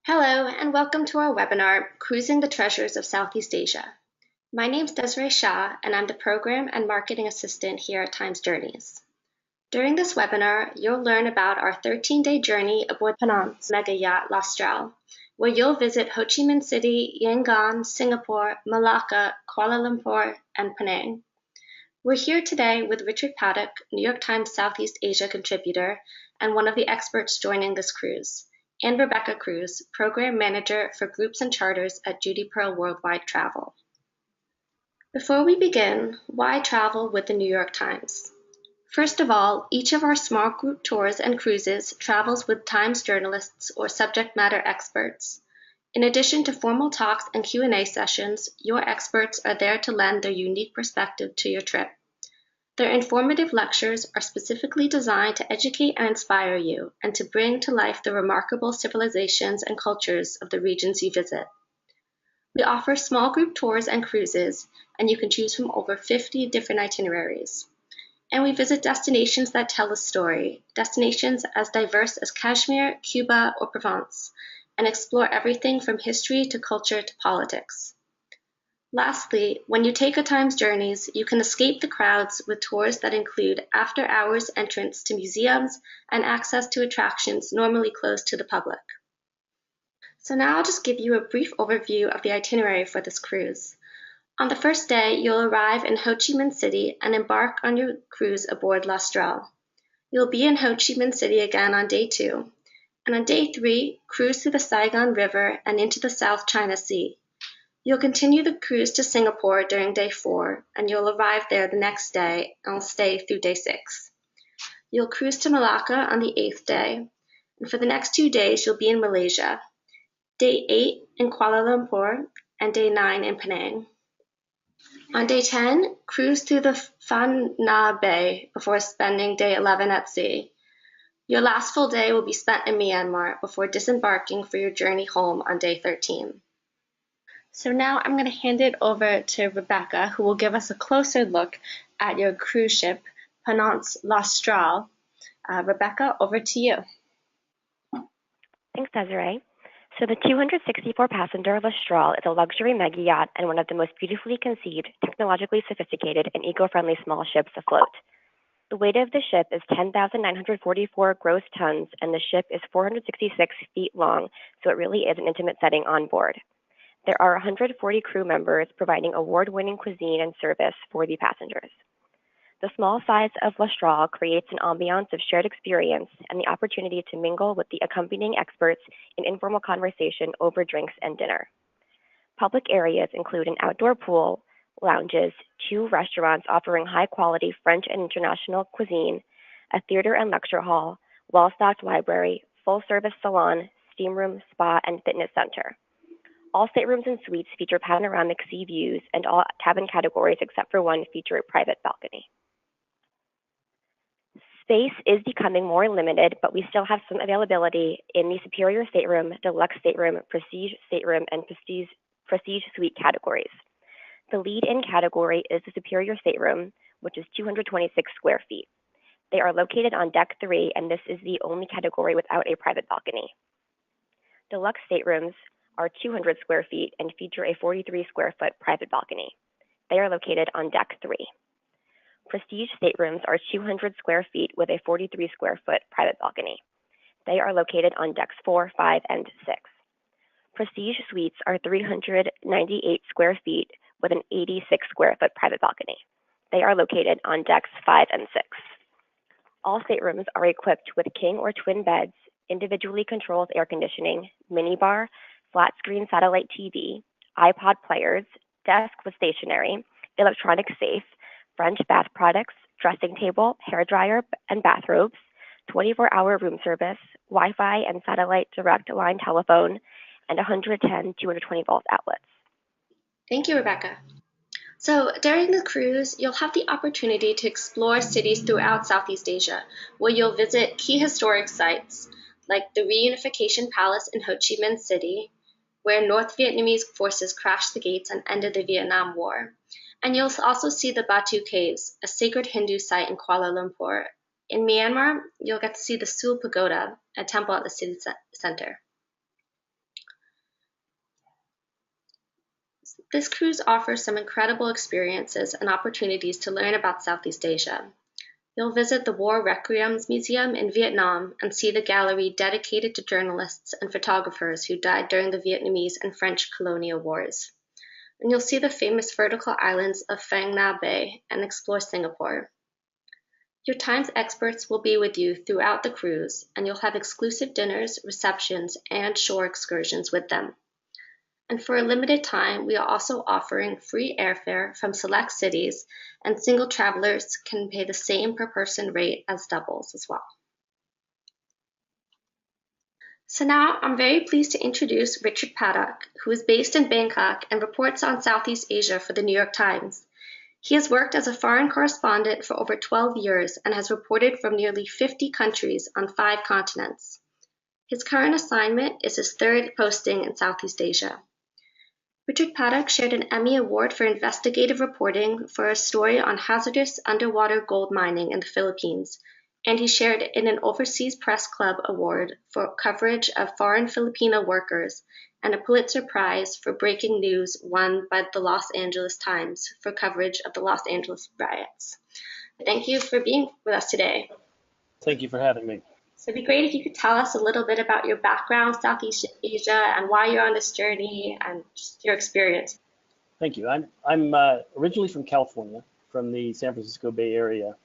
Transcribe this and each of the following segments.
Hello, and welcome to our webinar, Cruising the Treasures of Southeast Asia. My name is Desiree Shah, and I'm the Program and Marketing Assistant here at Times Journeys. During this webinar, you'll learn about our 13-day journey aboard PONANT's megayacht L'Austral, where you'll visit Ho Chi Minh City, Yangon, Singapore, Malacca, Kuala Lumpur, and Penang. We're here today with Richard Paddock, New York Times Southeast Asia contributor, and one of the experts joining this cruise, and Rebecca Cruz, Program Manager for Groups and Charters at Judy Pearl Worldwide Travel. Before we begin, why travel with the New York Times? First of all, each of our small group tours and cruises travels with Times journalists or subject matter experts. In addition to formal talks and Q&A sessions, your experts are there to lend their unique perspective to your trip. Their informative lectures are specifically designed to educate and inspire you and to bring to life the remarkable civilizations and cultures of the regions you visit. We offer small group tours and cruises, and you can choose from over 50 different itineraries. And we visit destinations that tell a story, destinations as diverse as Kashmir, Cuba, or Provence, and explore everything from history to culture to politics. Lastly, when you take a Times Journeys, you can escape the crowds with tours that include after-hours entrance to museums and access to attractions normally closed to the public. So now I'll just give you a brief overview of the itinerary for this cruise. On the first day, you'll arrive in Ho Chi Minh City and embark on your cruise aboard L'Austral. You'll be in Ho Chi Minh City again on day 2. And on day 3, cruise through the Saigon River and into the South China Sea. You'll continue the cruise to Singapore during day 4, and you'll arrive there the next day and will stay through day 6. You'll cruise to Malacca on the 8th day, and for the next 2 days you'll be in Malaysia, day 8 in Kuala Lumpur, and day 9 in Penang. On day 10, cruise through the Phan Na Bay before spending day 11 at sea. Your last full day will be spent in Myanmar before disembarking for your journey home on day 13. So now I'm going to hand it over to Rebecca, who will give us a closer look at your cruise ship, PONANT's L'Austral. Rebecca, over to you. Thanks, Desiree. So the 264-passenger L'Austral is a luxury mega yacht and one of the most beautifully conceived, technologically sophisticated, and eco-friendly small ships afloat. The weight of the ship is 10,944 gross tons, and the ship is 466 feet long, so it really is an intimate setting on board. There are 140 crew members providing award-winning cuisine and service for the passengers. The small size of L'Austral creates an ambiance of shared experience and the opportunity to mingle with the accompanying experts in informal conversation over drinks and dinner. Public areas include an outdoor pool, lounges, 2 restaurants offering high-quality French and international cuisine, a theater and lecture hall, well-stocked library, full-service salon, steam room, spa, and fitness center. All staterooms and suites feature panoramic sea views, and all cabin categories except for one feature a private balcony. Space is becoming more limited, but we still have some availability in the superior stateroom, deluxe stateroom, prestige stateroom, and prestige suite categories. The lead-in category is the superior stateroom, which is 226 square feet. They are located on deck 3, and this is the only category without a private balcony. Deluxe staterooms are 200 square feet and feature a 43 square foot private balcony. They are located on deck 3. Prestige staterooms are 200 square feet with a 43 square foot private balcony. They are located on decks 4, 5, and 6. Prestige suites are 398 square feet with an 86 square foot private balcony. They are located on decks 5 and 6. All staterooms are equipped with king or twin beds, individually controlled air conditioning, minibar, flat screen satellite TV, iPod players, desk with stationery, electronic safe, French bath products, dressing table, hairdryer, and bathrobes, 24-hour room service, Wi-Fi and satellite direct line telephone, and 110 220-volt outlets. Thank you, Rebecca. So during the cruise, you'll have the opportunity to explore cities throughout Southeast Asia, where you'll visit key historic sites like the Reunification Palace in Ho Chi Minh City, where North Vietnamese forces crashed the gates and ended the Vietnam War. And you'll also see the Batu Caves, a sacred Hindu site in Kuala Lumpur. In Myanmar, you'll get to see the Sul Pagoda, a temple at the city center. This cruise offers some incredible experiences and opportunities to learn about Southeast Asia. You'll visit the War Requiems Museum in Vietnam and see the gallery dedicated to journalists and photographers who died during the Vietnamese and French colonial wars. And you'll see the famous vertical islands of Phang Nga Bay and explore Singapore. Your Times experts will be with you throughout the cruise, and you'll have exclusive dinners, receptions, and shore excursions with them. And for a limited time, we are also offering free airfare from select cities, and single travelers can pay the same per person rate as doubles as well. So now I'm very pleased to introduce Richard Paddock, who is based in Bangkok and reports on Southeast Asia for the New York Times. He has worked as a foreign correspondent for over 12 years and has reported from nearly 50 countries on 5 continents. His current assignment is his 3rd posting in Southeast Asia. Richard Paddock shared an Emmy Award for investigative reporting for a story on hazardous underwater gold mining in the Philippines, and he shared in an Overseas Press Club Award for coverage of foreign Filipino workers and a Pulitzer Prize for breaking news won by the Los Angeles Times for coverage of the Los Angeles riots. Thank you for being with us today. Thank you for having me. So it'd be great if you could tell us a little bit about your background, Southeast Asia, and why you're on this journey and just your experience. Thank you. I'm originally from California, from the San Francisco Bay Area,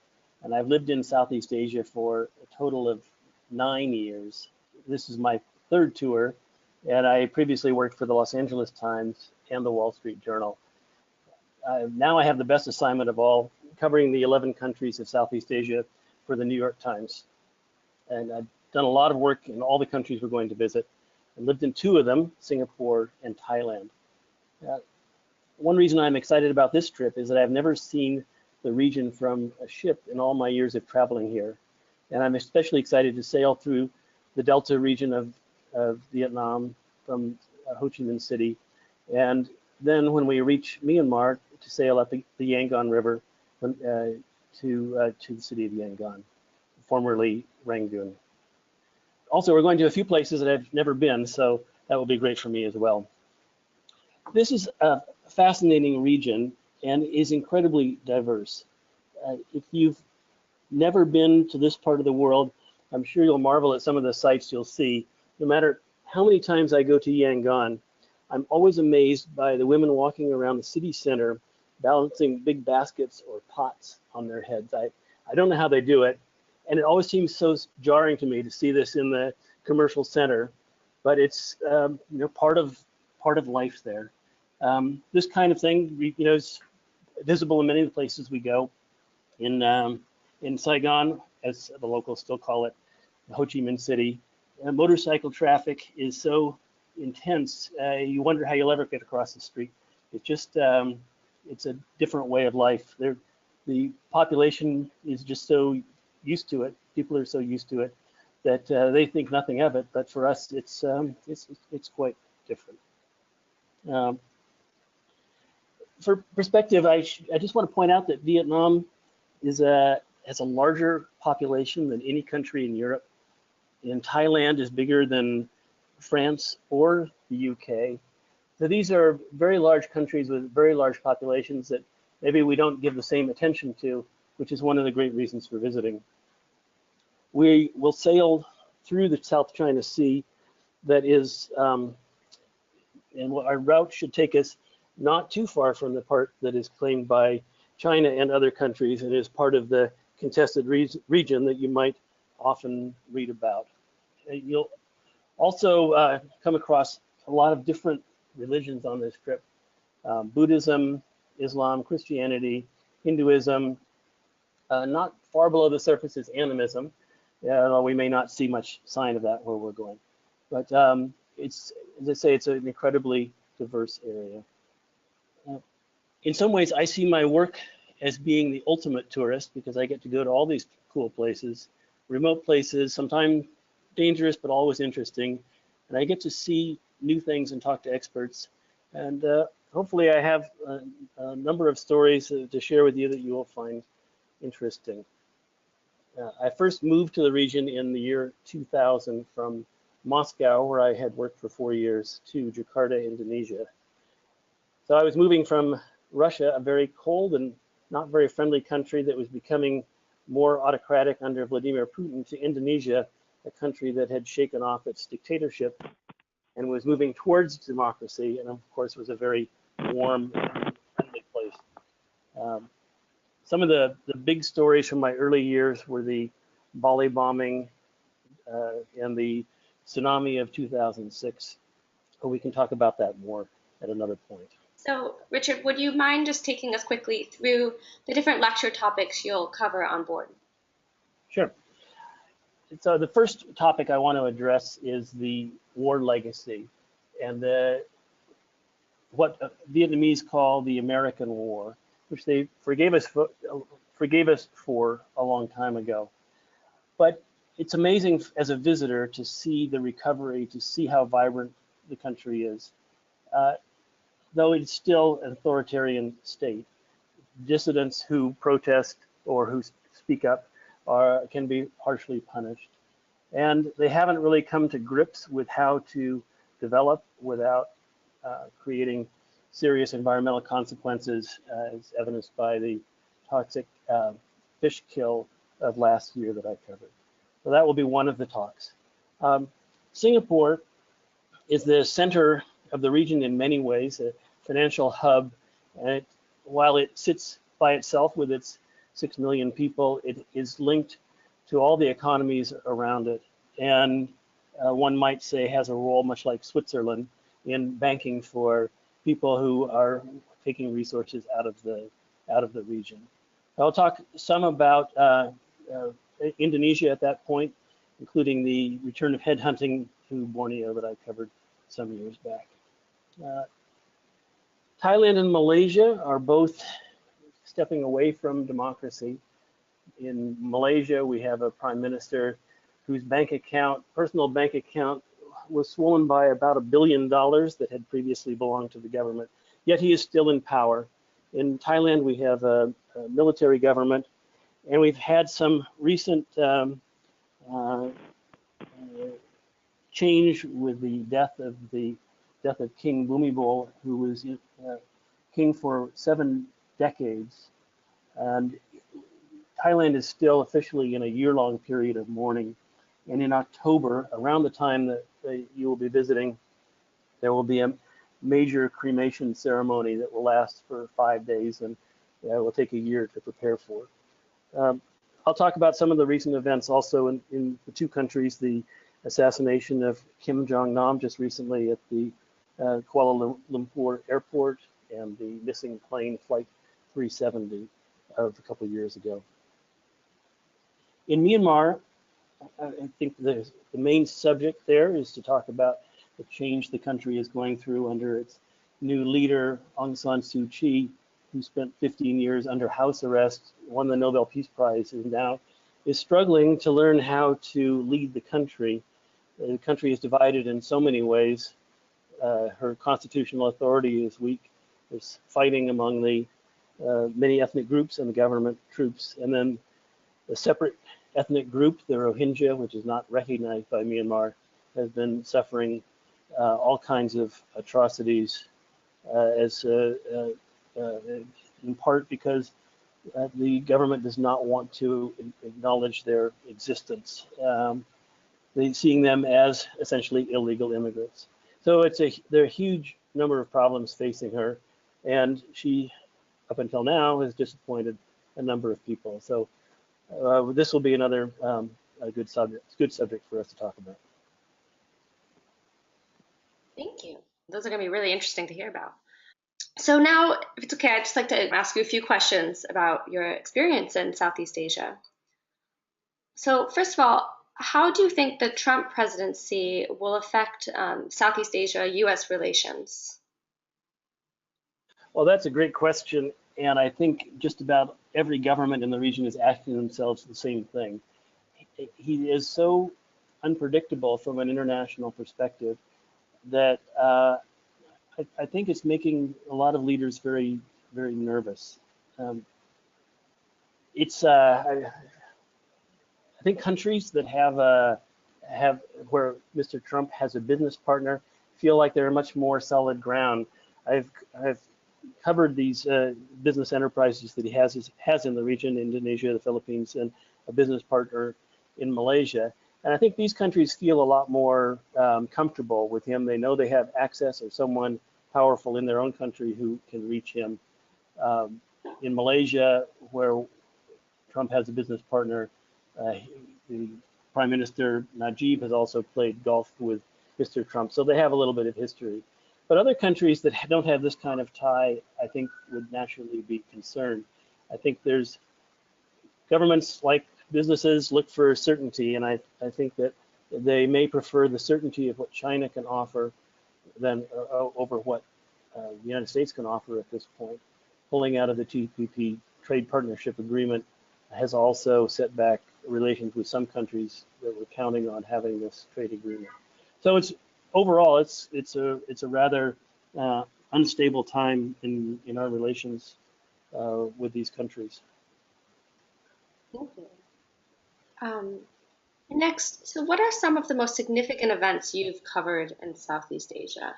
and I've lived in Southeast Asia for a total of 9 years. This is my 3rd tour, and I previously worked for the Los Angeles Times and the Wall Street Journal. Now I have the best assignment of all, covering the 11 countries of Southeast Asia for the New York Times. And I've done a lot of work in all the countries we're going to visit. I lived in 2 of them, Singapore and Thailand. One reason I'm excited about this trip is that I've never seen the region from a ship in all my years of traveling here. And I'm especially excited to sail through the Delta region of Vietnam from Ho Chi Minh City. And then when we reach Myanmar, to sail up the Yangon River to the city of Yangon, formerly Rangoon. Also, we're going to a few places that I've never been, so that will be great for me as well. This is a fascinating region and is incredibly diverse. If you've never been to this part of the world, I'm sure you'll marvel at some of the sights you'll see. No matter how many times I go to Yangon, I'm always amazed by the women walking around the city center, balancing big baskets or pots on their heads. I don't know how they do it. And it always seems so jarring to me to see this in the commercial center, but it's part of life there. This kind of thing, is visible in many of the places we go. In Saigon, as the locals still call it, Ho Chi Minh City, motorcycle traffic is so intense. You wonder how you'll ever get across the street. It's just it's a different way of life. The population is just so used to it. People are so used to it that they think nothing of it. But for us, it's quite different. For perspective, I just want to point out that Vietnam has a larger population than any country in Europe. And Thailand is bigger than France or the UK. So these are very large countries with very large populations that maybe we don't give the same attention to, which is one of the great reasons for visiting. We will sail through the South China Sea. That is, and our route should take us not too far from the part that is claimed by China and other countries and is part of the contested region that you might often read about. You'll also come across a lot of different religions on this trip. Buddhism, Islam, Christianity, Hinduism. Not far below the surface is animism, although we may not see much sign of that where we're going. But it's, as I say, it's an incredibly diverse area. In some ways, I see my work as being the ultimate tourist because I get to go to all these cool places, remote places, sometimes dangerous, but always interesting. And I get to see new things and talk to experts. And hopefully I have a number of stories to share with you that you will find interesting. I first moved to the region in the year 2000 from Moscow, where I had worked for 4 years, to Jakarta, Indonesia. So I was moving from Russia, a very cold and not very friendly country that was becoming more autocratic under Vladimir Putin, to Indonesia, a country that had shaken off its dictatorship and was moving towards democracy, and of course was a very warm and friendly place. Some of the big stories from my early years were the Bali bombing and the tsunami of 2006. But we can talk about that more at another point. So, Richard, would you mind just taking us quickly through the different lecture topics you'll cover on board? Sure. So the first topic I want to address is the war legacy and what Vietnamese call the American War, which they forgave us for a long time ago. But it's amazing as a visitor to see the recovery, to see how vibrant the country is. Though it's still an authoritarian state, dissidents who protest or who speak up can be harshly punished. And they haven't really come to grips with how to develop without creating serious environmental consequences, as evidenced by the toxic fish kill of last year that I covered. So that will be one of the talks. Singapore is the center of the region in many ways, a financial hub. And while it sits by itself with its 6 million people, it is linked to all the economies around it. And one might say has a role much like Switzerland in banking for people who are taking resources out of the region. I'll talk some about Indonesia at that point, including the return of headhunting to Borneo that I covered some years back. Thailand and Malaysia are both stepping away from democracy. In Malaysia, we have a prime minister whose personal bank account was swollen by about $1 billion that had previously belonged to the government, yet he is still in power. In Thailand, we have a military government, and we've had some recent change with the death of King Bhumibol, who was king for 7 decades. And Thailand is still officially in a year-long period of mourning. And in October, around the time that you will be visiting, there will be a major cremation ceremony that will last for 5 days, and it will take a year to prepare for. I'll talk about some of the recent events also in the two countries, the assassination of Kim Jong-nam just recently at the Kuala Lumpur airport, and the missing plane, Flight 370, of a couple of years ago. In Myanmar, I think the main subject there is to talk about the change the country is going through under its new leader, Aung San Suu Kyi, who spent 15 years under house arrest, won the Nobel Peace Prize, and now is struggling to learn how to lead the country. The country is divided in so many ways. Her constitutional authority is weak. There's fighting among the many ethnic groups and the government troops. And then a separate ethnic group, the Rohingya, which is not recognized by Myanmar, has been suffering all kinds of atrocities in part because the government does not want to acknowledge their existence. They're seeing them as essentially illegal immigrants. So there are a huge number of problems facing her, and she, up until now, has disappointed a number of people. So this will be another a good subject for us to talk about. Thank you. Those are going to be really interesting to hear about. So now, if it's okay, I'd just like to ask you a few questions about your experience in Southeast Asia. So first of all, how do you think the Trump presidency will affect Southeast Asia-US relations? Well, that's a great question, and I think just about every government in the region is asking themselves the same thing. He is so unpredictable from an international perspective that I think it's making a lot of leaders very, very nervous. I think countries that have where Mr. Trump has a business partner feel like they're much more solid ground. I've covered these business enterprises that he has in the region, Indonesia, the Philippines, and a business partner in Malaysia. And I think these countries feel a lot more comfortable with him. They know they have access or someone powerful in their own country who can reach him. In Malaysia, where Trump has a business partner, the Prime Minister Najib has also played golf with Mr. Trump, so they have a little bit of history. But other countries that don't have this kind of tie, I think, would naturally be concerned. I think there's governments, like businesses, look for certainty, and I think that they may prefer the certainty of what China can offer than over what the United States can offer at this point. Pulling out of the TPP trade partnership agreement has also set back relations with some countries that were counting on having this trade agreement. So it's overall it's a rather unstable time in our relations with these countries. Thank you. Next, so what are some of the most significant events you've covered in Southeast Asia?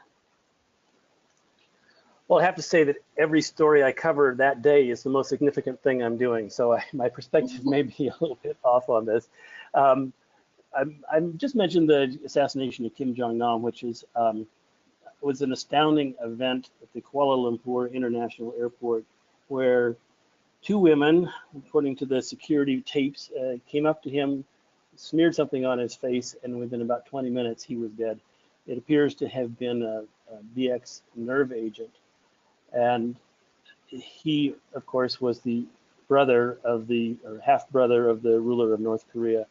Well, I have to say that every story I cover that day is the most significant thing I'm doing. So my perspective may be a little bit off on this. I just mentioned the assassination of Kim Jong-nam, which was an astounding event at the Kuala Lumpur International Airport, where two women, according to the security tapes, came up to him, smeared something on his face, and within about 20 minutes, he was dead. It appears to have been a VX nerve agent. And he, of course, was the brother of or half-brother of the ruler of North Korea.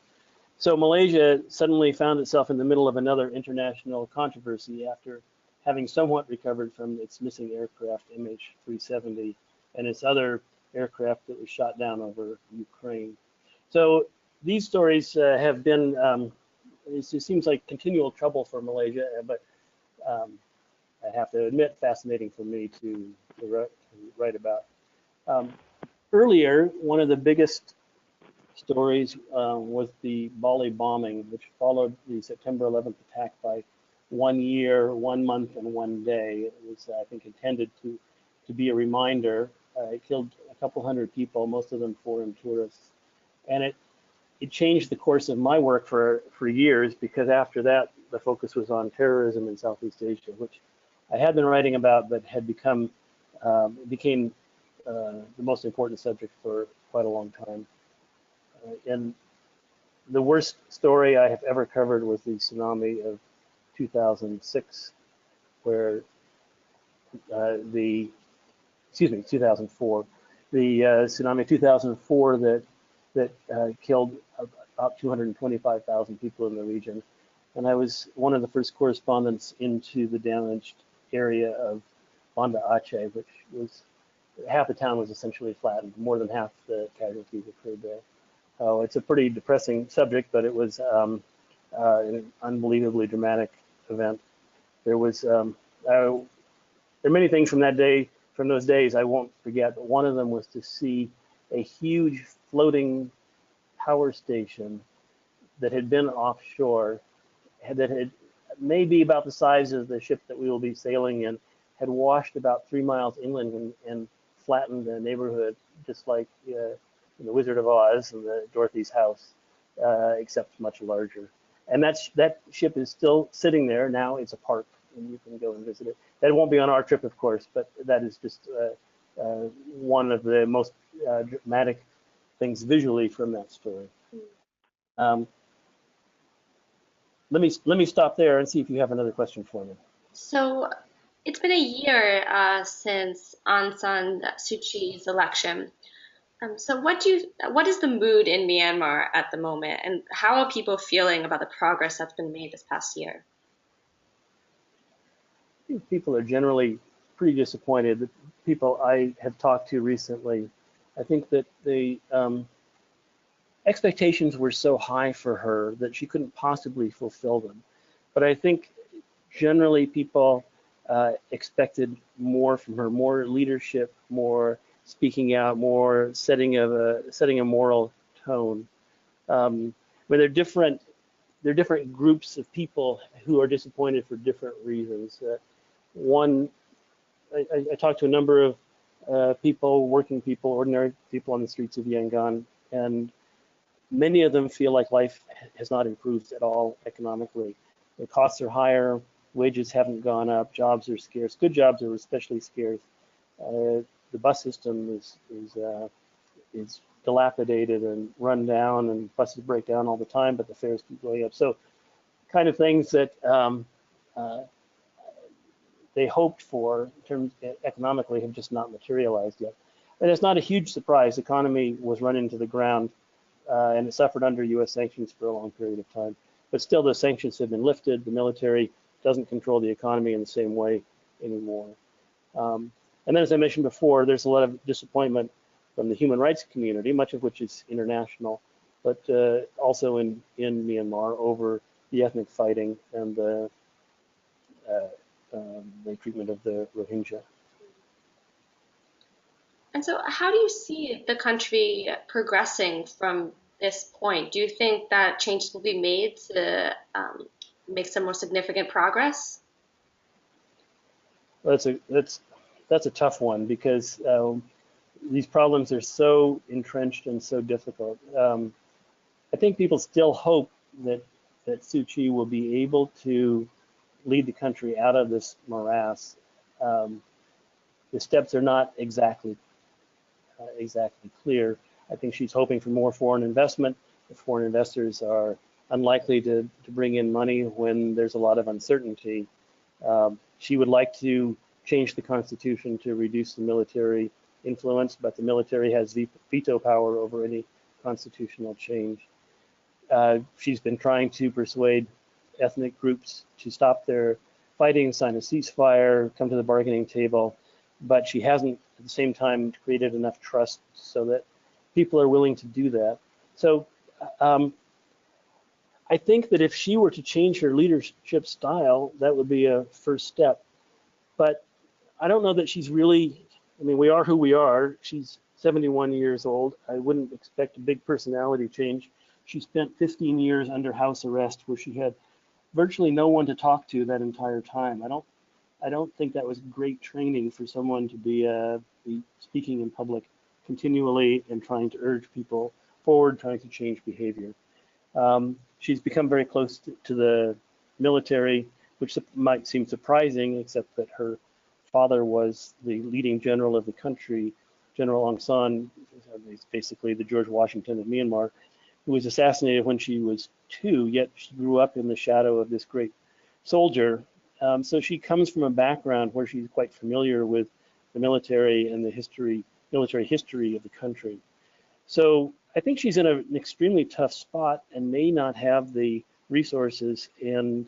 So Malaysia suddenly found itself in the middle of another international controversy after having somewhat recovered from its missing aircraft, MH370, and its other aircraft that was shot down over Ukraine. So these stories have been, it seems like continual trouble for Malaysia, but I have to admit, fascinating for me to write about. Earlier, one of the biggest stories was the Bali bombing, which followed the September 11th attack by 1 year, 1 month, and 1 day. It was, I think, intended to be a reminder. It killed a couple hundred people, most of them foreign tourists. And it changed the course of my work for years, because after that, the focus was on terrorism in Southeast Asia, which I had been writing about, but had became the most important subject for quite a long time. And the worst story I have ever covered was the tsunami of 2006, where 2004, the tsunami of 2004 that killed about 225,000 people in the region. And I was one of the first correspondents into the damaged area of Banda Aceh, which was, half the town was essentially flattened. More than half the casualties occurred there. Oh, it's a pretty depressing subject, but it was an unbelievably dramatic event. There are many things from those days I won't forget, but one of them was to see a huge floating power station that had been offshore, that had maybe about the size of the ship that we will be sailing in, had washed about 3 miles inland and flattened the neighborhood, just like the Wizard of Oz and the Dorothy's house, except much larger. And that ship is still sitting there. Now it's a park, and you can go and visit it. That won't be on our trip, of course, but that is just one of the most dramatic things visually from that story. Let me stop there and see if you have another question for me. So it's been a year since Aung San Suu Kyi's election. So what is the mood in Myanmar at the moment, and how are people feeling about the progress that's been made this past year? I think people are generally pretty disappointed. The people I have talked to recently, I think that the expectations were so high for her that she couldn't possibly fulfill them. But I think generally people expected more from her, more leadership, more speaking out, more setting a moral tone. But there are different groups of people who are disappointed for different reasons. One I talked to a number of people, working people, ordinary people on the streets of Yangon, and many of them feel like life has not improved at all economically. The costs are higher, wages haven't gone up, jobs are scarce. Good jobs are especially scarce. The bus system is dilapidated and run down, and buses break down all the time, but the fares keep going up. So, kind of things that they hoped for in terms economically have just not materialized yet. And it's not a huge surprise. The economy was run into the ground, and it suffered under U.S. sanctions for a long period of time. But still, the sanctions have been lifted. The military doesn't control the economy in the same way anymore. And then, as I mentioned before, there's a lot of disappointment from the human rights community, much of which is international, but also in Myanmar over the ethnic fighting and the treatment of the Rohingya. And so how do you see the country progressing from this point? Do you think that changes will be made to make some more significant progress? That's a tough one, because these problems are so entrenched and so difficult. I think people still hope that Suu Kyi will be able to lead the country out of this morass. The steps are not exactly clear. I think she's hoping for more foreign investment. The foreign investors are unlikely to bring in money when there's a lot of uncertainty. She would like to change the constitution to reduce the military influence, but the military has veto power over any constitutional change. She's been trying to persuade ethnic groups to stop their fighting, sign a ceasefire, come to the bargaining table, but she hasn't at the same time created enough trust so that people are willing to do that. So I think that if she were to change her leadership style, that would be a first step. But I don't know that she's really, I mean, we are who we are. She's 71 years old. I wouldn't expect a big personality change. She spent 15 years under house arrest, where she had virtually no one to talk to that entire time. I don't think that was great training for someone to be speaking in public continually and trying to urge people forward, trying to change behavior. She's become very close to the military, which might seem surprising, except that her father was the leading general of the country, General Aung San, basically the George Washington of Myanmar, who was assassinated when she was 2, yet she grew up in the shadow of this great soldier. So she comes from a background where she's quite familiar with the military and the military history of the country. So I think she's in an extremely tough spot and may not have the resources and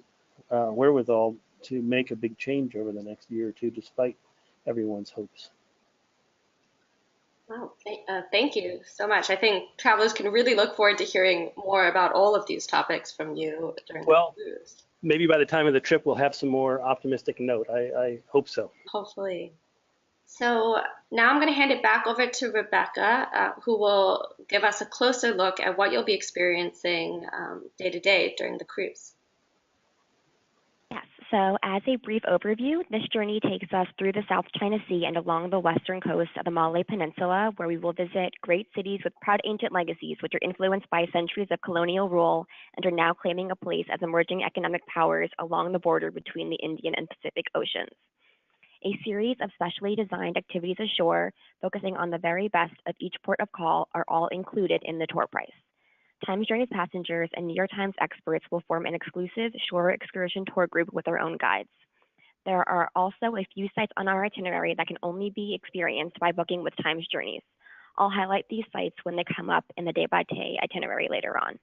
wherewithal to make a big change over the next year or two, despite everyone's hopes. Wow, thank you so much. I think travelers can really look forward to hearing more about all of these topics from you during the cruise. Maybe by the time of the trip, we'll have some more optimistic note. I hope so. Hopefully. So now I'm going to hand it back over to Rebecca, who will give us a closer look at what you'll be experiencing day to day during the cruise. Yes, so as a brief overview, this journey takes us through the South China Sea and along the western coast of the Malay Peninsula, where we will visit great cities with proud ancient legacies, which are influenced by centuries of colonial rule and are now claiming a place as emerging economic powers along the border between the Indian and Pacific Oceans. A series of specially designed activities ashore, focusing on the very best of each port of call, are all included in the tour price. Times Journeys passengers and New York Times experts will form an exclusive shore excursion tour group with their own guides. There are also a few sites on our itinerary that can only be experienced by booking with Times Journeys. I'll highlight these sites when they come up in the day-by-day itinerary later on.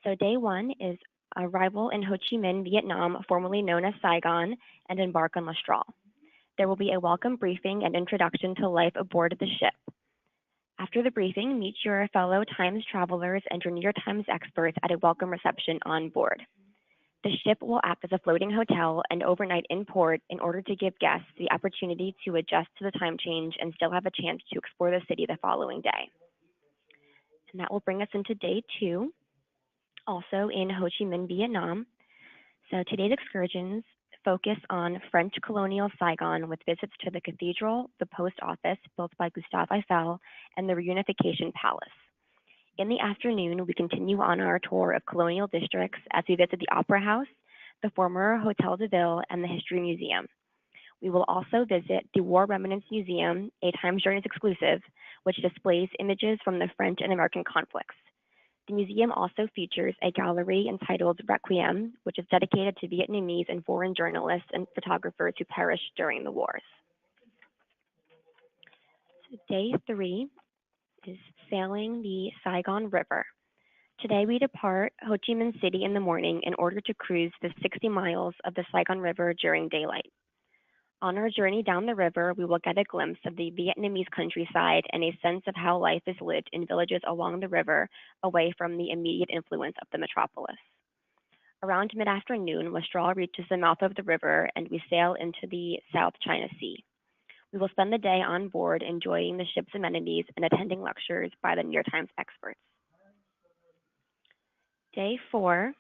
So day 1 is arrival in Ho Chi Minh, Vietnam, formerly known as Saigon, and embark on Mistral. There will be a welcome briefing and introduction to life aboard the ship. After the briefing, meet your fellow Times travelers and your New York Times experts at a welcome reception on board. The ship will act as a floating hotel and overnight in port in order to give guests the opportunity to adjust to the time change and still have a chance to explore the city the following day. And that will bring us into day 2, also in Ho Chi Minh, Vietnam. So today's excursions focus on French colonial Saigon with visits to the cathedral, the post office built by Gustave Eiffel, and the Reunification Palace. In the afternoon, we continue on our tour of colonial districts as we visit the Opera House, the former Hotel de Ville, and the History Museum. We will also visit the War Remnants Museum, a Times Journeys exclusive, which displays images from the French and American conflicts. The museum also features a gallery entitled Requiem, which is dedicated to Vietnamese and foreign journalists and photographers who perished during the wars. So day 3 is sailing the Saigon River. Today we depart Ho Chi Minh City in the morning in order to cruise the 60 miles of the Saigon River during daylight. On our journey down the river, we will get a glimpse of the Vietnamese countryside and a sense of how life is lived in villages along the river, away from the immediate influence of the metropolis. Around mid-afternoon, Mistral reaches the mouth of the river and we sail into the South China Sea. We will spend the day on board enjoying the ship's amenities and attending lectures by the New York Times experts. Day 4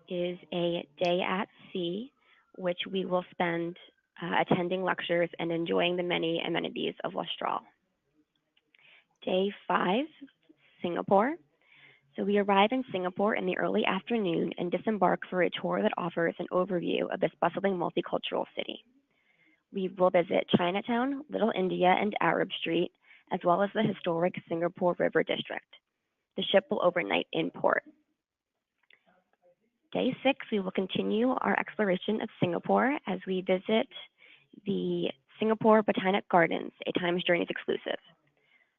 is a day at sea, which we will spend attending lectures and enjoying the many amenities of Mistral. Day 5, Singapore. So we arrive in Singapore in the early afternoon and disembark for a tour that offers an overview of this bustling multicultural city. We will visit Chinatown, Little India, and Arab Street, as well as the historic Singapore River District. The ship will overnight in port. Day 6, we will continue our exploration of Singapore as we visit the Singapore Botanic Gardens, a Times Journeys exclusive.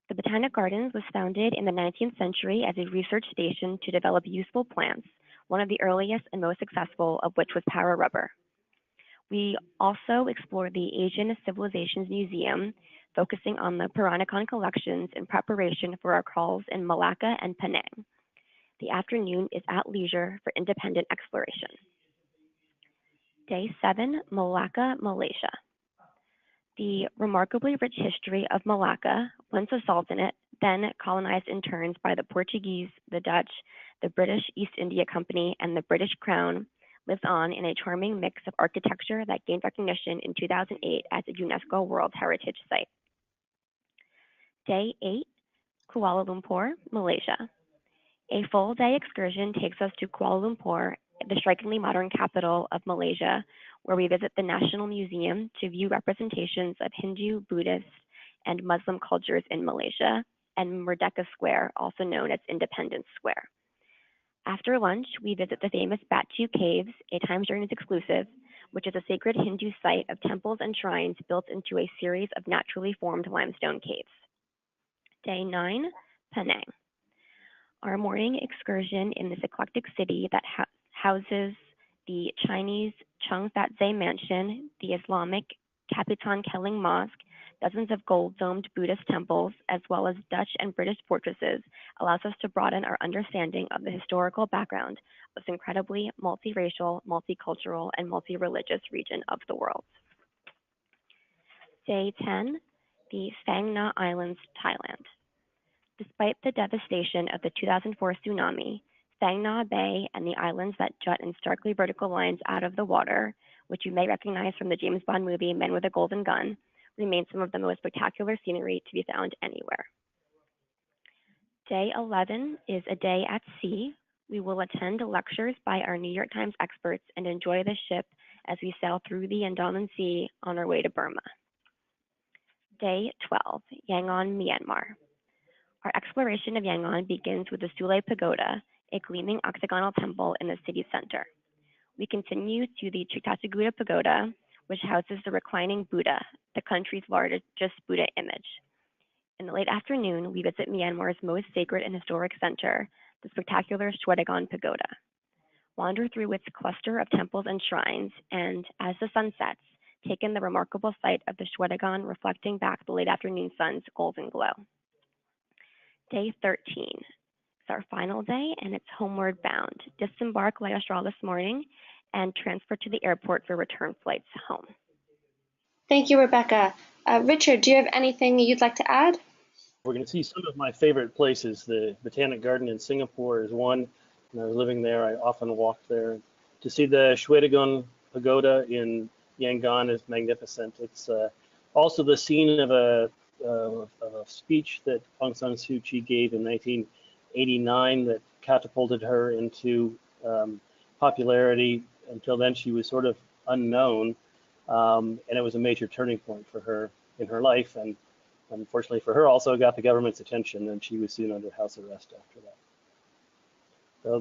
The Botanic Gardens was founded in the 19th century as a research station to develop useful plants, one of the earliest and most successful of which was para rubber. We also explored the Asian Civilizations Museum, focusing on the Peranakan collections in preparation for our calls in Malacca and Penang. The afternoon is at leisure for independent exploration. Day 7, Malacca, Malaysia. The remarkably rich history of Malacca, once a sultanate, then colonized in turns by the Portuguese, the Dutch, the British East India Company, and the British Crown, lives on in a charming mix of architecture that gained recognition in 2008 as a UNESCO World Heritage Site. Day 8, Kuala Lumpur, Malaysia. A full-day excursion takes us to Kuala Lumpur, the strikingly modern capital of Malaysia, where we visit the National Museum to view representations of Hindu, Buddhist, and Muslim cultures in Malaysia, and Merdeka Square, also known as Independence Square. After lunch, we visit the famous Batu Caves, a Times Journeys exclusive, which is a sacred Hindu site of temples and shrines built into a series of naturally formed limestone caves. Day 9, Penang. Our morning excursion in this eclectic city that houses the Chinese Chung Fat Zay Mansion, the Islamic Kapitan Keling Mosque, dozens of gold-domed Buddhist temples, as well as Dutch and British fortresses, allows us to broaden our understanding of the historical background of this incredibly multiracial, multicultural, and multi-religious region of the world. Day 10, the Phang Nga Islands, Thailand. Despite the devastation of the 2004 tsunami, Phang Nga Bay and the islands that jut in starkly vertical lines out of the water, which you may recognize from the James Bond movie Men with a Golden Gun, remain some of the most spectacular scenery to be found anywhere. Day 11 is a day at sea. We will attend lectures by our New York Times experts and enjoy the ship as we sail through the Andaman Sea on our way to Burma. Day 12, Yangon, Myanmar. Our exploration of Yangon begins with the Sule Pagoda, a gleaming octagonal temple in the city center. We continue to the Chikataguda Pagoda, which houses the reclining Buddha, the country's largest Buddha image. In the late afternoon, we visit Myanmar's most sacred and historic center, the spectacular Shwedagon Pagoda. Wander through its cluster of temples and shrines, and as the sun sets, take in the remarkable sight of the Shwedagon reflecting back the late afternoon sun's golden glow. Day 13 is our final day, and it's homeward bound. Disembark La Austral this morning and transfer to the airport for return flights home. Thank you, Rebecca. Richard, do you have anything you'd like to add? We're going to see some of my favorite places. The Botanic Garden in Singapore is one. When I was living there, I often walked there. To see the Shwedagon pagoda in Yangon is magnificent. It's also the scene of a speech that Aung San Suu Kyi gave in 1989 that catapulted her into popularity. Until then, she was sort of unknown, and it was a major turning point for her in her life. And unfortunately for her, also got the government's attention, and she was soon under house arrest after that. So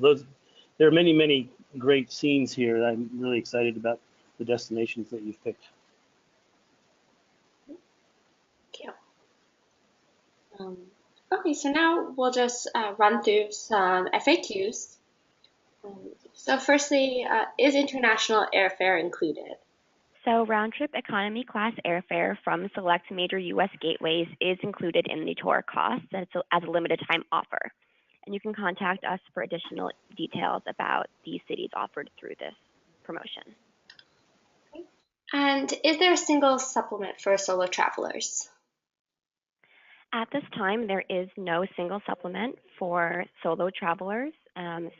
there are many, many great scenes here. I'm really excited about the destinations that you've picked. Thank you. Okay, so now we'll just run through some FAQs. So firstly, is international airfare included? So round-trip economy class airfare from select major U.S. gateways is included in the tour cost as a limited time offer. And you can contact us for additional details about these cities offered through this promotion. Okay. And is there a single supplement for solo travelers? At this time, there is no single supplement for solo travelers.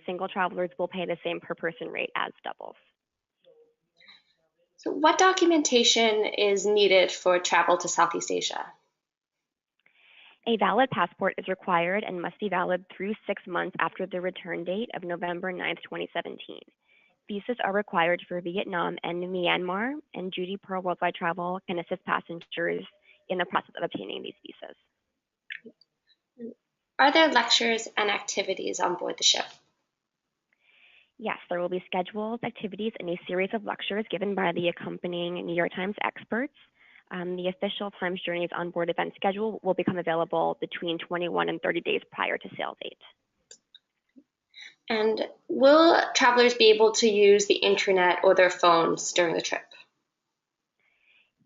Single travelers will pay the same per person rate as doubles. So what documentation is needed for travel to Southeast Asia? A valid passport is required and must be valid through 6 months after the return date of November 9th, 2017. Visas are required for Vietnam and Myanmar, and Judy Pearl Worldwide Travel can assist passengers in the process of obtaining these visas. Are there lectures and activities on board the ship? Yes, there will be scheduled activities and a series of lectures given by the accompanying New York Times experts. The official Times Journeys onboard event schedule will become available between 21 and 30 days prior to sail date. And will travelers be able to use the internet or their phones during the trip?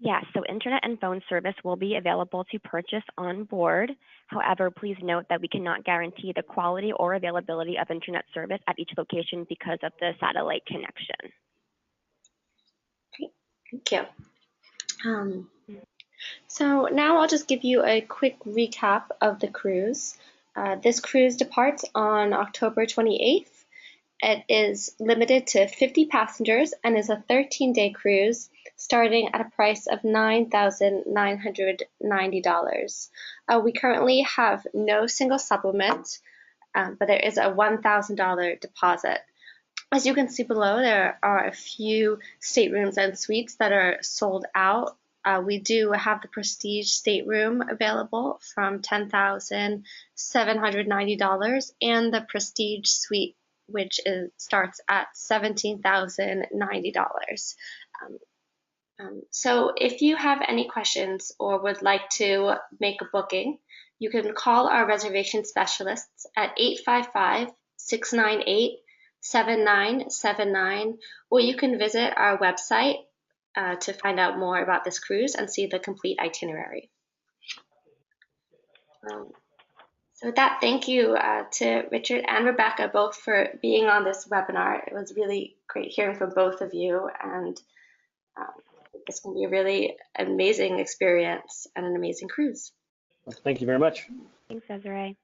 Yes, so internet and phone service will be available to purchase on board. However, please note that we cannot guarantee the quality or availability of internet service at each location because of the satellite connection. Great, thank you. So now I'll just give you a quick recap of the cruise. This cruise departs on October 28th. It is limited to 50 passengers and is a 13-day cruise starting at a price of $9,990. We currently have no single supplement, but there is a $1,000 deposit. As you can see below, there are a few staterooms and suites that are sold out. We do have the Prestige stateroom available from $10,790 and the Prestige suite, which starts at $17,090. So if you have any questions or would like to make a booking, you can call our reservation specialists at 855-698-7979, or you can visit our website to find out more about this cruise and see the complete itinerary. So with that, thank you to Richard and Rebecca both for being on this webinar. It was really great hearing from both of you, and this can be a really amazing experience and an amazing cruise. Thank you very much. Thanks, Desiree.